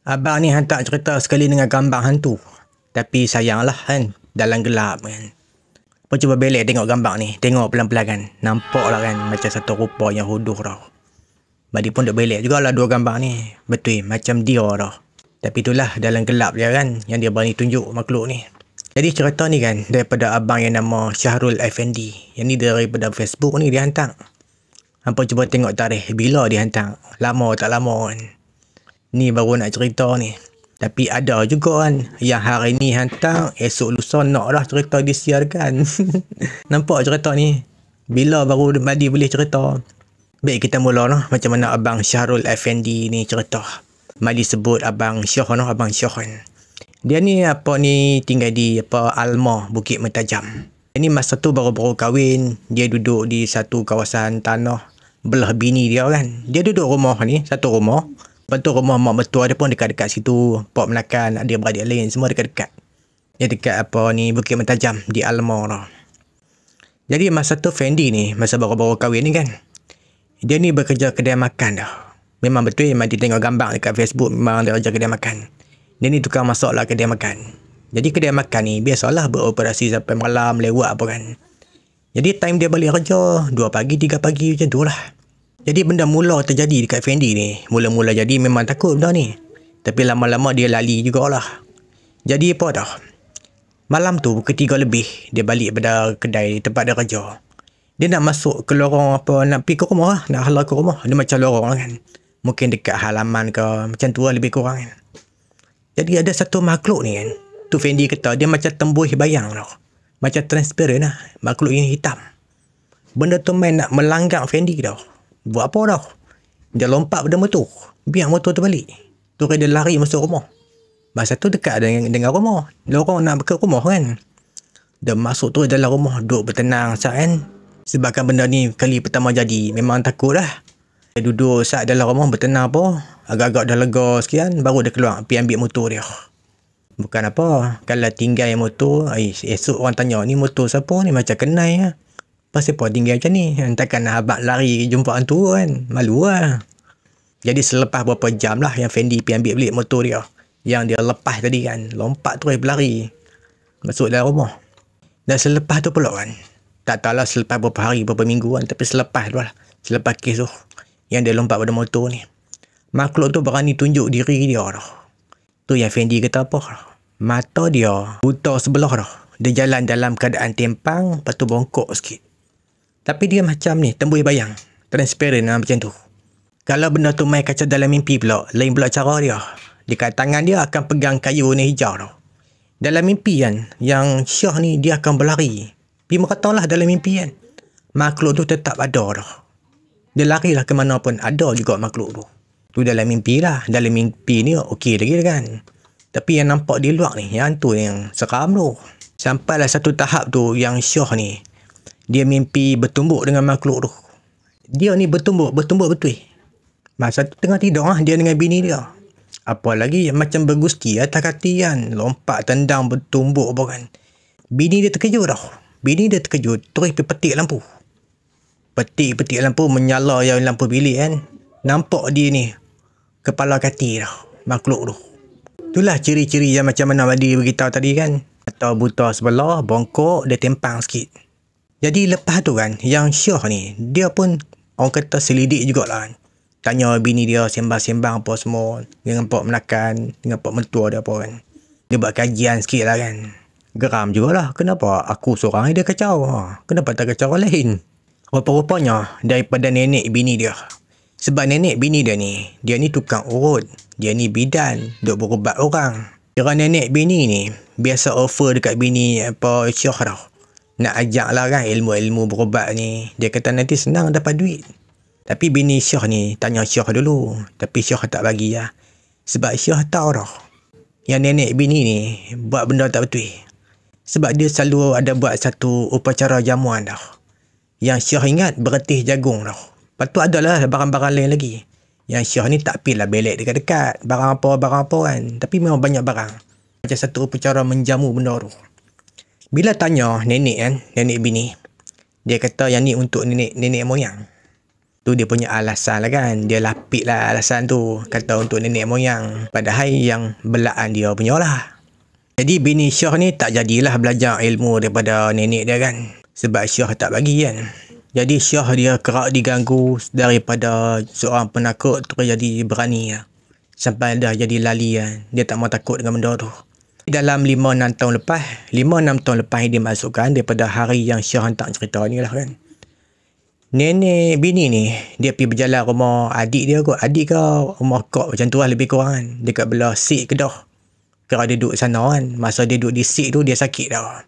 Abang ni hantar cerita sekali dengan gambar hantu. Tapi sayanglah kan, dalam gelap kan. Apa cuba belek tengok gambar ni. Tengok pelan-pelan kan. Nampak lah kan macam satu rupa yang huduh tau. Badi pun dah belek jugalah dua gambar ni. Betul, macam dia tau. Tapi itulah dalam gelap dia kan, yang dia berani tunjuk makhluk ni. Jadi cerita ni kan, daripada abang yang nama Syahrul Effendi. Yang ni daripada Facebook ni dia hantar. Hampa cuba tengok tarikh bila dia hantar. Lama tak lama kan. Ni baru nak cerita ni. Tapi ada juga kan yang hari ni hantar, esok lusa nak dah cerita disiarkan. Nampak cerita ni? Bila baru Madi boleh cerita? Baik, kita mula lah macam mana abang Syahrul Effendi ni cerita. Madi sebut abang Syah noh, abang Syah kan. Dia ni tinggal di Alma, Bukit Mentajam. Ini masa tu baru-baru kahwin, dia duduk di satu kawasan tanah belah bini dia kan. Dia duduk rumah ni, satu rumah. Lepas tu rumah mak mertua dia pun dekat-dekat situ. Pak Melaka, adik beradik lain semua dekat-dekat. Dia dekat Bukit Mentajam di Alma lah. Jadi masa tu Fendi ni, masa baru-baru kahwin ni kan, dia ni bekerja kedai makan dah. Memang betul memang dia tengok gambar dekat Facebook, memang dia kerja kedai makan. Dia ni tukang masak lah kedai makan. Jadi kedai makan ni biasalah beroperasi sampai malam lewat apa kan. Jadi time dia balik kerja 2 pagi 3 pagi macam tu lah. Jadi benda mula terjadi dekat Fendi ni. Mula-mula jadi memang takut benda ni. Tapi lama-lama dia lali jugalah. Jadi apa dah? Malam tu pukul 3 lebih dia balik pada kedai tempat dia kerja. Dia nak masuk ke lorong nak pergi ke rumah lah. Nak halau ke rumah. Dia macam lorong lah kan. Mungkin dekat halaman ke macam tu lah lebih kurang kan. Jadi ada satu makhluk ni kan. Tu Fendi kata dia macam tembus bayang tau. Macam transparent lah. Makhluk ini hitam. Benda tu main nak melanggar Fendi tau. Buat apa tau? Dia lompat pada motor. Biar motor tu balik. Tu dia lari masuk rumah. Masa tu dekat dengan rumah. Lorong nak ke rumah kan. Dia masuk tu dalam rumah. Duduk bertenang saat kan. Sebabkan benda ni kali pertama jadi. Memang takut lah. Dia duduk saat dalam rumah bertenang apa. Agak-agak dah lega sekian. Baru dia keluar pergi ambil motor dia. Bukan apa. Kalau tinggal motor. Esok orang tanya. Ni motor siapa ni? Macam kenal ya. Pasal apa tinggal macam ni? Takkan abang lari jumpa hantu kan? Malu lah. Jadi selepas berapa jam lah yang Fendi pergi ambil balik motor dia. Yang dia lepas tadi kan. Lompat terus berlari. Masuk dalam rumah. Dan selepas tu pula kan. Tak tahulah selepas berapa hari, berapa minggu kan. Tapi selepas tu lah. Selepas kes tu. Yang dia lompat pada motor ni. Makhluk tu berani tunjuk diri dia dah. Tu yang Fendi kata apa? Mata dia buta sebelah dah. Dia jalan dalam keadaan tempang. Lepas tu bongkok sikit. Tapi dia macam ni, tembus bayang. Transparent lah macam tu. Kalau benda tu main kaca dalam mimpi pula, lain pula cara dia. Dekat tangan dia akan pegang kayu ni hijau tau. Dalam mimpi kan, yang Syah ni dia akan berlari. Pergi merata lah dalam mimpi kan. Makhluk tu tetap ada tau. Dia lari lah ke mana pun, ada juga makhluk tu. Tu dalam mimpi lah. Dalam mimpi ni okey lagi kan. Tapi yang nampak di luar ni, yang tu yang seram tu. Sampailah satu tahap tu yang Syah ni. Dia mimpi bertumbuk dengan makhluk tu. Dia ni bertumbuk betul. Masa tu tengah tidur lah dia dengan bini dia. Apa lagi macam bergusti atas kaki kan. Lompat tendang bertumbuk apa kan. Bini dia terkejut tau. Bini dia terkejut. Terus pergi petik lampu. Petik lampu menyala yang lampu bilik kan. Nampak dia ni. Kepala kaki tau. Makhluk tu. Itulah ciri-ciri yang macam mana Madi beritahu tadi kan. Atau buta sebelah, bongkok, dia tempang sikit. Jadi lepas tu kan, yang Syah ni, dia pun orang kata selidik jugalah kan. Tanya bini dia sembang-sembang apa semua. Dengan Pak Menakan, dengan Pak Mentua dia apa kan. Dia buat kajian sikit lah kan. Geram jugalah. Kenapa aku seorang dia kacau? Kenapa tak kacau orang lain? Rupa-rupanya daripada nenek bini dia. Sebab nenek bini dia ni tukang urut. Dia ni bidan, duk berubat orang. Kira nenek bini ni, biasa offer dekat bini Syah tau. Nak ajak lah kan ilmu-ilmu berubat ni. Dia kata nanti senang dapat duit. Tapi bini Syah ni tanya Syah dulu. Tapi Syah tak bagi lah. Sebab Syah tahu dah. Yang nenek bini ni buat benda tak betul. Sebab dia selalu ada buat satu upacara jamuan dah. Yang Syah ingat beretih jagung dah. Lepas tu adalah barang-barang lain lagi. Yang Syah ni tak pilih belek dekat-dekat. Barang apa kan. Tapi memang banyak barang. Macam satu upacara menjamu benda tu. Bila tanya nenek kan, nenek bini, dia kata yang ni untuk nenek moyang. Tu dia punya alasan lah kan. Dia lapik lah alasan tu. Kata untuk nenek moyang. Padahal yang belaan dia punya lah. Jadi bini Syah ni tak jadilah belajar ilmu daripada nenek dia kan. Sebab Syah tak bagi kan. Jadi Syah dia kerap diganggu daripada seorang penakut tu jadi berani lah. Sampai dah jadi lali kan. Dia tak mau takut dengan benda tu. Dalam 5-6 tahun lepas. 5-6 tahun lepas dia masukkan daripada hari yang Syah hantar cerita ni lah kan. Nenek bini ni, dia pergi berjalan rumah adik dia kot. Adik ke rumah kak macam tu lah lebih kurang kan. Dekat belah Sik Kedah. Kira dia duduk sana kan. Masa dia duduk di Sik tu, dia sakit dah.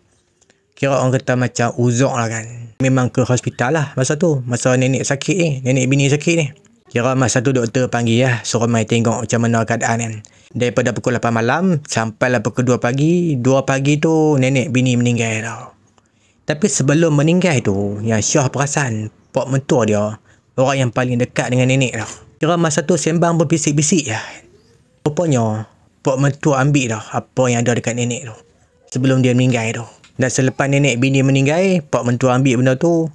Kira orang kata macam uzok lah kan. Memang ke hospital lah masa tu. Masa nenek sakit ni. Nenek bini sakit ni. Kira masa tu doktor panggil lah. Suruh mai tengok macam mana keadaan kan. Daripada pukul 8 malam sampailah pukul 2 pagi. 2 pagi tu nenek bini meninggal dah. Tapi sebelum meninggal tu, yang Syah perasan, pak mentua dia, orang yang paling dekat dengan nenek dah. Kira masa tu sembang berbisik-bisik je. Rupanya, pak mentua ambil dah apa yang ada dekat nenek tu. Sebelum dia meninggal tu. Dan selepas nenek bini meninggal, pak mentua ambil benda tu,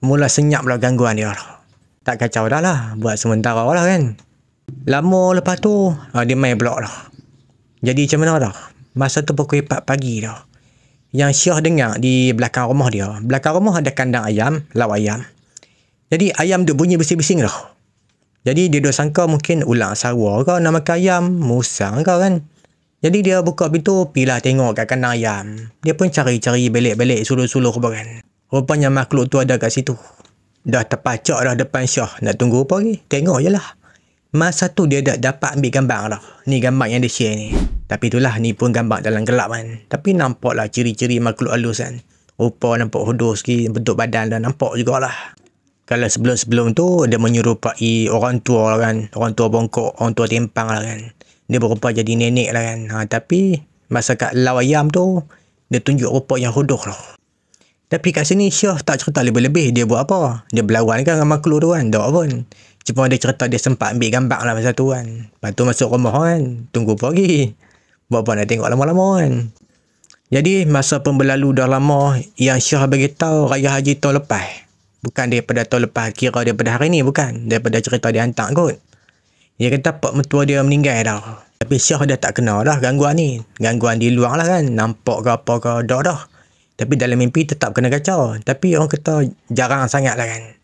mula senyap lah gangguan dia dah. Tak kacau dah lah, buat sementara lah kan. Lama lepas tu, dia main pula dah. Jadi macam mana dah? Masa tu pukul 4 pagi dah. Yang Syah dengar di belakang rumah dia. Belakang rumah ada kandang ayam, lau ayam. Jadi ayam duk bunyi bising-bising dah. Jadi dia dah sangka mungkin ulang sarwa ke nak makan ayam, musang ke kan. Jadi dia buka pintu, pilah tengok kat kandang ayam. Dia pun cari-cari belik-belik suluh-suluh kan. Rupanya makhluk tu ada kat situ. Dah terpacak dah depan Syah. Nak tunggu apa lagi? Tengok je lah. Masa tu dia dah dapat ambil gambar dah. Ni gambar yang dia share ni. Tapi itulah ni pun gambar dalam gelap kan. Tapi nampaklah ciri-ciri makhluk halus kan. Rupa nampak hodoh sikit, bentuk badan dah nampak jugalah. Kalau sebelum-sebelum tu dia menyerupai orang tua lah kan. Orang tua bongkok, orang tua tempang lah kan. Dia berupa jadi nenek lah kan. Tapi masa kat lau ayam tu dia tunjuk rupa yang hodoh lah. Tapi kat sini Syah tak cerita lebih-lebih. Dia buat apa? Dia berlawan kan dengan makhluk tu kan. Tak pun. Cuma dia cerita dia sempat ambil gambar lah masa tu kan. Lepas tu masuk rumah kan. Tunggu pagi. Buat apa nak tengok lama-lama kan. Jadi masa pun berlalu dah lama. Yang Syah beritahu raya haji tahun lepas. Bukan daripada tahun lepas. Kira daripada hari ni bukan. Daripada cerita dia hantar kot. Dia kata pak mentua dia meninggal dah. Tapi Syah dah tak kenal dah gangguan ni. Gangguan di luar lah kan. Nampak ke apa ke dah. Tapi dalam mimpi tetap kena kacau. Tapi orang kata jarang sangat lah kan.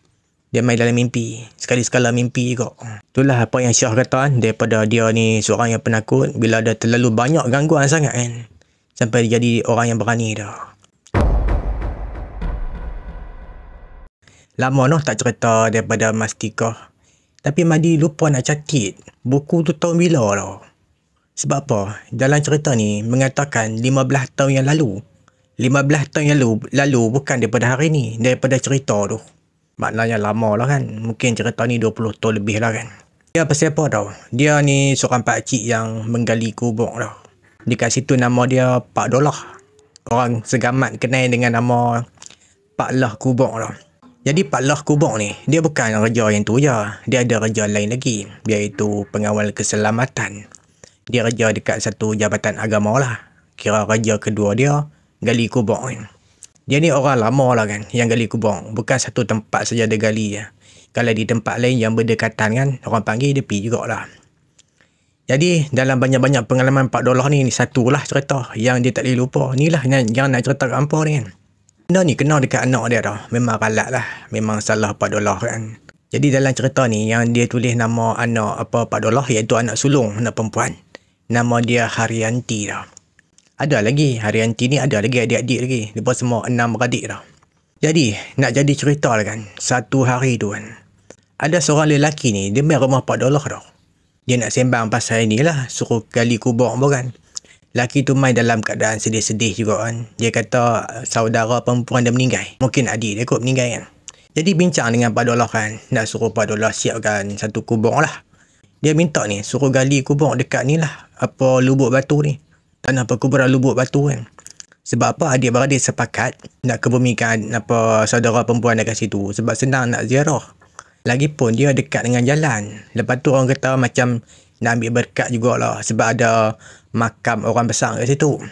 Dia main dalam mimpi. Sekali-sekala mimpi juga. Itulah apa yang Syah kata kan. Daripada dia ni seorang yang penakut. Bila ada terlalu banyak gangguan sangat kan. Sampai dia jadi orang yang berani dah. Lama noh tak cerita daripada Mastika. Tapi Madi lupa nak catat. Buku tu tahun bila dah. Sebab apa? Dalam cerita ni mengatakan 15 tahun yang lalu. 15 tahun yang lalu bukan daripada hari ni. Daripada cerita tu. Maknanya lama lah kan. Mungkin cerita ni 20 tahun lebih lah kan. Dia pasal apa tau? Dia ni seorang pakcik yang menggali kubur tau. Dekat situ nama dia Pak Dolah. Orang segamat kenal dengan nama Pak Lah Kubur tau. Jadi Pak Lah Kubur ni, dia bukan kerja yang tu je. Dia ada kerja lain lagi. Iaitu pengawal keselamatan. Dia kerja dekat satu jabatan agama lah. Kira kerja kedua dia, gali kubur kan. Dia ni orang lama lah kan yang gali kubur. Bukan satu tempat saja dia gali je. Kalau di tempat lain yang berdekatan kan, orang panggil dia pergi jugalah. Jadi dalam banyak-banyak pengalaman Pak Dolah ni satulah cerita yang dia tak boleh lupa. Ni lah yang nak cerita kat hampa ni kan. Benda ni kena dekat anak dia dah. Memang ralat lah. Memang salah Pak Dolah kan. Jadi dalam cerita ni yang dia tulis nama anak Pak Dolah iaitu anak sulung, anak perempuan. Nama dia Haryanti dah. Ada lagi, Haryanti ni ada lagi adik-adik lagi. Lepas semua 6 beradik dah. Jadi, nak jadi cerita lah kan. Satu hari tu kan. Ada seorang lelaki ni, dia main rumah Pak Dolah dah. Dia nak sembang pasal ni lah. Suruh gali kubur pun kan. Lelaki tu main dalam keadaan sedih-sedih juga kan. Dia kata saudara perempuan dia meninggal. Mungkin adik dia kot meninggal kan. Jadi bincang dengan Pak Dolah kan. Nak suruh Pak Dolah siapkan satu kubur lah. Dia minta ni, suruh gali kubur dekat ni lah. Apa lubuk batu ni. Tanah perkuburan lubuk batu kan. Sebab apa adik-beradik sepakat nak kebumikan apa saudara perempuan dekat situ. Sebab senang nak ziarah. Lagipun dia dekat dengan jalan. Lepas tu orang kata macam nak ambil berkat jugalah. Sebab ada makam orang besar kat situ.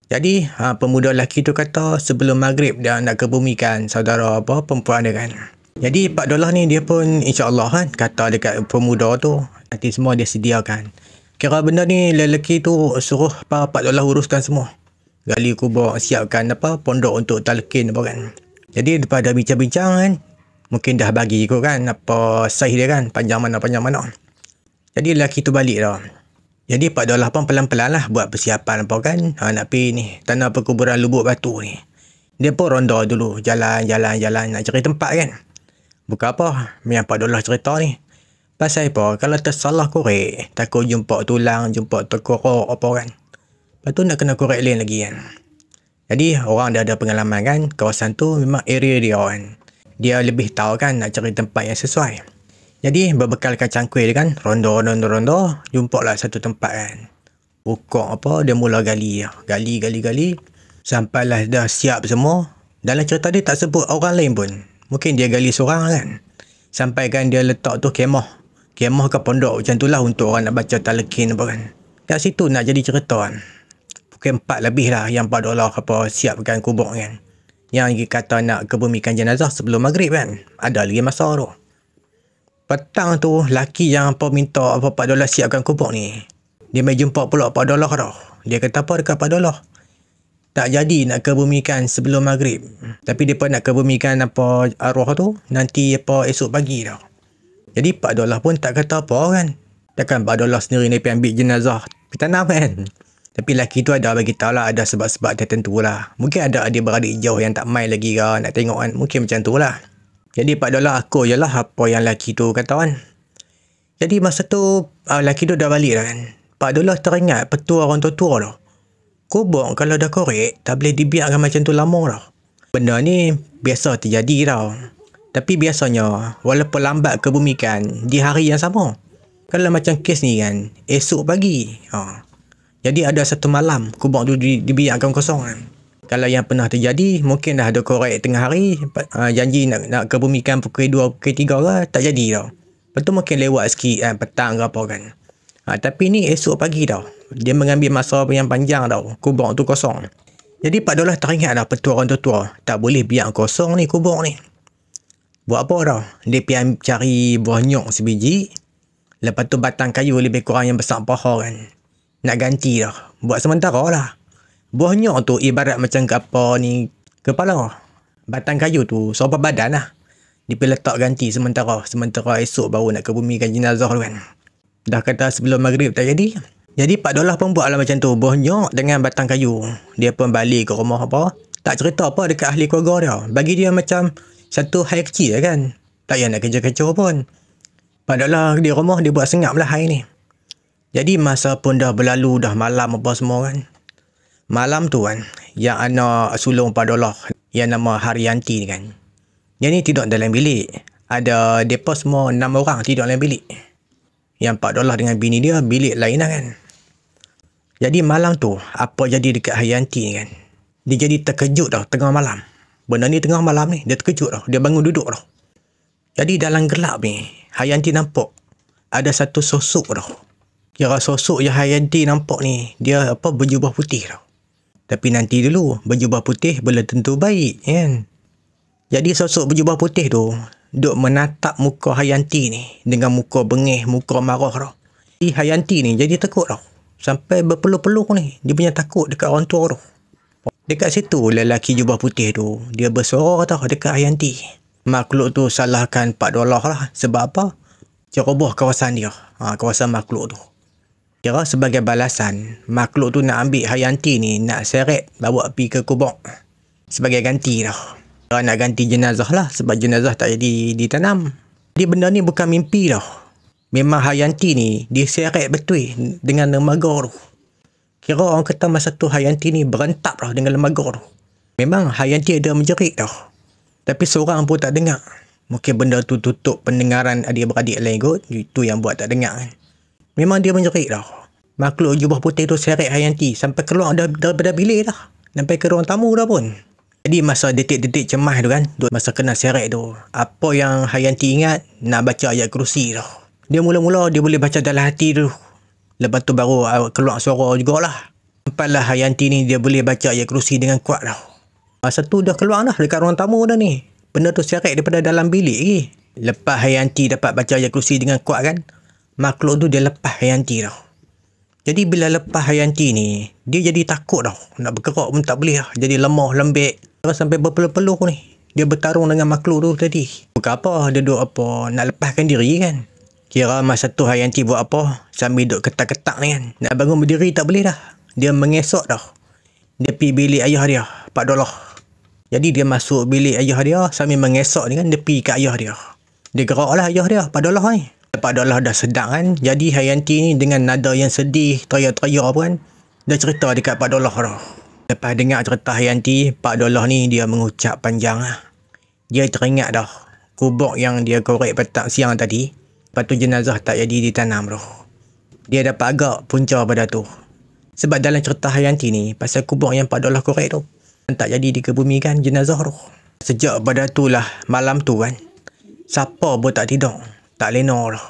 Jadi pemuda lelaki tu kata sebelum maghrib dia nak kebumikan saudara perempuan dia kan. Jadi $4 ni dia pun insyaAllah kan kata dekat pemuda tu nanti semua dia sediakan. Kira benda ni lelaki tu suruh $4 uruskan semua. Gali kubur, siapkan pondok untuk talqin apa kan. Jadi daripada bincang-bincang kan, mungkin dah bagi ikut kan apa saiz dia kan, panjang mana. Jadi lelaki tu balik dah. Jadi $4 pun pelan-pelan lah buat persiapan apa kan. Nak pergi ni tanah perkuburan Lubuk Batu ni. Dia pun ronda dulu, jalan nak cari tempat kan. Bukan apa, yang $4 cerita ni. Pasal apa, kalau tersalah korek, takut jumpa tulang, jumpa terkorok apa kan. Lepas tu nak kena korek lain lagi kan. Jadi orang dah ada pengalaman kan, kawasan tu memang area dia kan. Dia lebih tahu kan nak cari tempat yang sesuai. Jadi berbekalkan cangkul dia kan, ronda, jumpa lah satu tempat kan. Ukur apa, dia mula gali. Sampailah dah siap semua. Dalam cerita dia tak sebut orang lain pun. Mungkin dia gali seorang kan. Sampai kan dia letak tu kemah ke pondok macam tu lah untuk orang nak baca talqin apa kan. Kat situ nak jadi cerita kan. Pukul 4 lebih lah yang $4 apa siapkan kubur kan. Yang kata nak kebumikan jenazah sebelum maghrib kan. Ada lagi masa tu. Petang tu laki yang apa minta apa $4 siapkan kubur ni. Dia mai jumpa pula $4 dah. Dia kata apa dekat $4? Tak jadi nak kebumikan sebelum maghrib. Tapi dia pun nak kebumikan apa arwah tu nanti apa esok pagi dah. Jadi $4 pun tak kata apa kan. Takkan $4 sendiri ni pergi ambil jenazah pergi tanam kan. Tapi lelaki tu ada bagi tahu lah, ada sebab-sebab tertentu lah. Mungkin ada adik-beradik jauh yang tak main lagi ke, nak tengok kan. Mungkin macam tu lah. Jadi $4 aku je lah apa yang lelaki tu kata kan. Jadi masa tu lelaki tu dah balik dah kan. $4 teringat petua orang tua dah. Kubur kalau dah korek, tak boleh dibiarkan macam tu lama dah. Benda ni biasa terjadi tau. Tapi biasanya, walaupun lambat kebumikan di hari yang sama. Kalau macam kes ni kan, esok pagi. Jadi ada satu malam, kubur tu dibiarkan kosong kan. Kalau yang pernah terjadi, mungkin dah ada korek tengah hari. Janji nak kebumikan pukul 2, pukul 3 ke, tak jadi tau. Lepas tu mungkin lewat sikit petang ke apa kan. Tapi ni esok pagi tau. Dia mengambil masa yang panjang tau. Kubur tu kosong. Jadi $4 teringat dah petua orang tua. Tak boleh biar kosong ni kubur ni. Buat apa tau? Dia pergi cari buah nyok sebiji. Lepas tu batang kayu lebih kurang yang besar paha kan. Nak ganti dah. Buat sementara lah. Buah nyok tu ibarat macam apa ni kepala. Batang kayu tu serupa badan lah. Dia pergi letak ganti sementara. Sementara esok baru nak kebumikan jenazah tu kan. Dah kata sebelum maghrib tak jadi. Jadi $4 pun buat lah macam tu. Buah nyok dengan batang kayu. Dia pun balik ke rumah apa. Tak cerita apa dekat ahli keluarga dia. Bagi dia macam satu hari kecil kan. Tak payah nak kerja-kerja pun. $4 di rumah dia buat senyap lah hari ni. Jadi masa pun dah berlalu, dah malam apa semua kan. Malam tu kan, yang anak sulung $4 yang nama Haryanti ni kan. Dia ni tidur dalam bilik. Ada mereka semua 6 orang tidur dalam bilik. Yang $4 dengan bini dia bilik lain lah kan. Jadi malam tu, apa jadi dekat Haryanti ni kan. Dia jadi terkejut dah tengah malam. Benda ni tengah malam ni, dia terkejut dah. Dia bangun duduk dah. Jadi dalam gelap ni, Haryanti nampak ada satu sosok dah. Kira sosok yang Haryanti nampak ni, dia berjubah putih dah. Tapi nanti dulu, berjubah putih belum tentu baik kan. Jadi sosok berjubah putih tu, duk menatap muka Haryanti ni dengan muka bengih, muka marah dah. Jadi Haryanti ni jadi takut dah. Sampai berpeluh-peluh ni, dia punya takut dekat orang tua tu. Dekat situ, lelaki jubah putih tu, dia bersuara tau dekat Haryanti. Makhluk tu salahkan $4 lah. Sebab apa? Ceroboh kawasan dia. Kawasan makhluk tu. Kira sebagai balasan, makhluk tu nak ambil Haryanti ni, nak seret, bawa pergi ke kubur. Sebagai ganti dah. Kira nak ganti jenazah lah, sebab jenazah tak jadi ditanam. Jadi benda ni bukan mimpi dah. Memang Haryanti ni, diseret betul dengan lembaga tu. Kira orang kata masa tu Haryanti ni berentap dah dengan lembaga tu. Memang Haryanti ada menjerit dah. Tapi seorang pun tak dengar. Mungkin benda tu tutup pendengaran adik-beradik lain kot. Itu yang buat tak dengar kan. Memang dia menjerit dah. Makhluk jubah putih tu seret Haryanti. Sampai keluar daripada bilik dah. Sampai ke ruang tamu dah pun. Jadi masa detik-detik cemas tu kan. Masa kena seret tu. Apa yang Haryanti ingat. Nak baca ayat kursi dah. Dia mula-mula dia boleh baca dalam hati tu. Lepas tu baru keluar suara jugalah. Sampailah Haryanti ni dia boleh baca ayat kursi dengan kuat dah. Masa tu dah keluar dah dekat ruang tamu dah ni. Benda tu seret daripada dalam bilik lagi. Lepas Hayanti dapat baca ayat kursi dengan kuat kan, makhluk tu dia lepas Hayanti tau. Jadi bila lepas Hayanti ni, dia jadi takut tau. Nak bergerak pun tak boleh lah. Jadi lemah, lembek. Sampai berpeluh-peluh ni. Dia bertarung dengan makhluk tu tadi. Bukan apa, dia duduk apa, nak lepaskan diri kan. Kira masa tu Hayanti buat apa, sambil duduk ketak-ketak ni kan. Nak bangun berdiri tak boleh dah. Dia mengesok dah. Dia pergi bilik ayah dia, Pak Dolah. Jadi dia masuk bilik ayah dia sambil mengesok ni kan, dia pergi kat ayah dia. Dia gerak lah ayah dia, Pak Dolah ni. Pak Dolah dah sedang kan. Jadi Hayanti ni dengan nada yang sedih, teriak-teriak apa kan, dia cerita dekat Pak Dolah dah. Lepas dengar cerita Hayanti, Pak Dolah ni dia mengucap panjang lah. Dia teringat dah kubur yang dia korek petang siang tadi. Lepas tu jenazah tak jadi ditanam dah. Dia dapat agak punca pada tu. Sebab dalam cerita Hayanti ni, pasal kubur yang Pak Dolah korek tu, tak jadi dikebumikan jenazah tu. Sejak pada tu lah, malam tu kan, siapa pun tak tidur. Tak lena dah.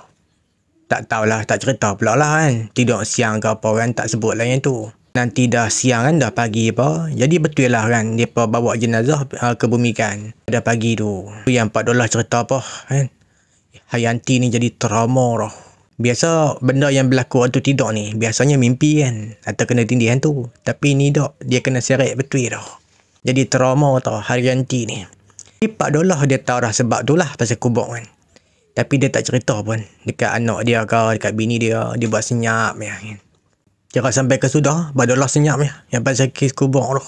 Tak tahulah, tak cerita pula lah kan. Tidur siang ke apa kan, tak sebut lah yang tu. Nanti dah siang kan, dah pagi apa. Jadi betul lah kan, dia bawa jenazah kebumikan. Dah pagi tu. Yang Pak Dolah cerita apa kan. Hayanti ni jadi trauma dah. Biasa benda yang berlaku waktu tidur ni, biasanya mimpi kan. Atau kena tindih hantu. Tapi ni tak, dia kena seret betul dah. Jadi trauma tau Hayanti ni. Tapi Pak Dolah dia tahu dah sebab tu lah pasal kubur kan. Tapi dia tak cerita pun dekat anak dia ke, dekat bini dia. Dia buat senyap ya kan. Kira sampai ke sudah, Pak Dolah senyap ya. Yang pasal kes kubur tu.